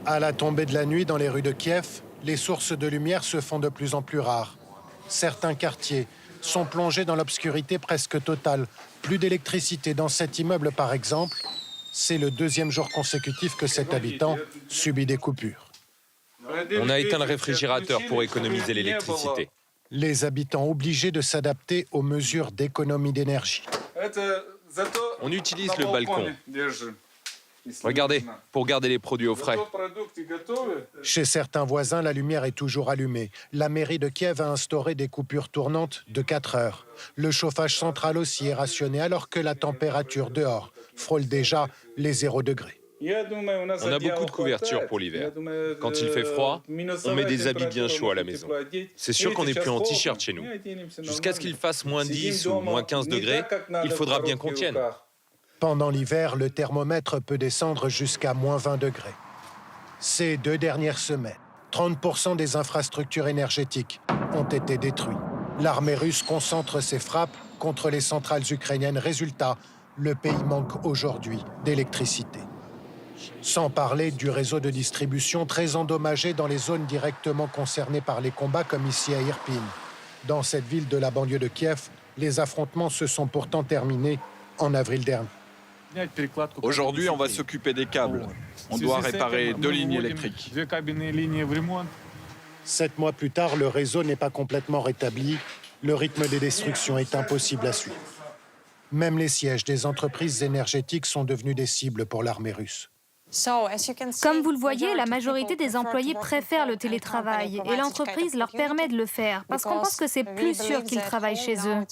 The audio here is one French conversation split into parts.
À la tombée de la nuit, dans les rues de Kiev, les sources de lumière se font de plus en plus rares. Certains quartiers sont plongés dans l'obscurité presque totale. Plus d'électricité dans cet immeuble, par exemple. C'est le deuxième jour consécutif que cet habitant subit des coupures. On a éteint le réfrigérateur pour économiser l'électricité. Les habitants obligés de s'adapter aux mesures d'économie d'énergie. On utilise le balcon. Regardez, pour garder les produits au frais. Chez certains voisins, la lumière est toujours allumée. La mairie de Kiev a instauré des coupures tournantes de 4 heures. Le chauffage central aussi est rationné alors que la température dehors frôle déjà les 0 degrés. On a beaucoup de couvertures pour l'hiver. Quand il fait froid, on met des habits bien chauds à la maison. C'est sûr qu'on n'est plus en t-shirt chez nous. Jusqu'à ce qu'il fasse moins 10 ou moins 15 degrés, il faudra bien qu'on tienne. Pendant l'hiver, le thermomètre peut descendre jusqu'à moins 20 degrés. Ces 2 dernières semaines, 30% des infrastructures énergétiques ont été détruites. L'armée russe concentre ses frappes contre les centrales ukrainiennes. Résultat, le pays manque aujourd'hui d'électricité. Sans parler du réseau de distribution très endommagé dans les zones directement concernées par les combats, comme ici à Irpin. Dans cette ville de la banlieue de Kiev, les affrontements se sont pourtant terminés en avril dernier. Aujourd'hui, on va s'occuper des câbles. On doit réparer 2 lignes électriques. 7 mois plus tard, le réseau n'est pas complètement rétabli. Le rythme des destructions est impossible à suivre. Même les sièges des entreprises énergétiques sont devenus des cibles pour l'armée russe. Comme vous le voyez, la majorité des employés préfèrent le télétravail et l'entreprise leur permet de le faire parce qu'on pense que c'est plus sûr qu'ils travaillent chez eux.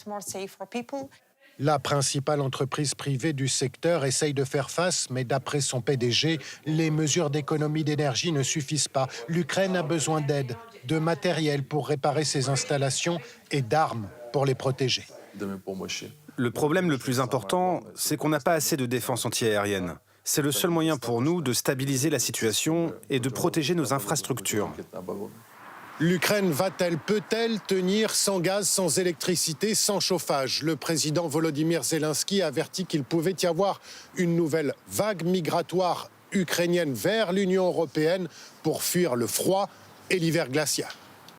La principale entreprise privée du secteur essaye de faire face, mais d'après son PDG, les mesures d'économie d'énergie ne suffisent pas. L'Ukraine a besoin d'aide, de matériel pour réparer ses installations et d'armes pour les protéger. Le problème le plus important, c'est qu'on n'a pas assez de défense antiaérienne. C'est le seul moyen pour nous de stabiliser la situation et de protéger nos infrastructures. L'Ukraine va-t-elle, peut-elle tenir sans gaz, sans électricité, sans chauffage? Le président Volodymyr Zelensky a averti qu'il pouvait y avoir une nouvelle vague migratoire ukrainienne vers l'Union européenne pour fuir le froid et l'hiver glacial.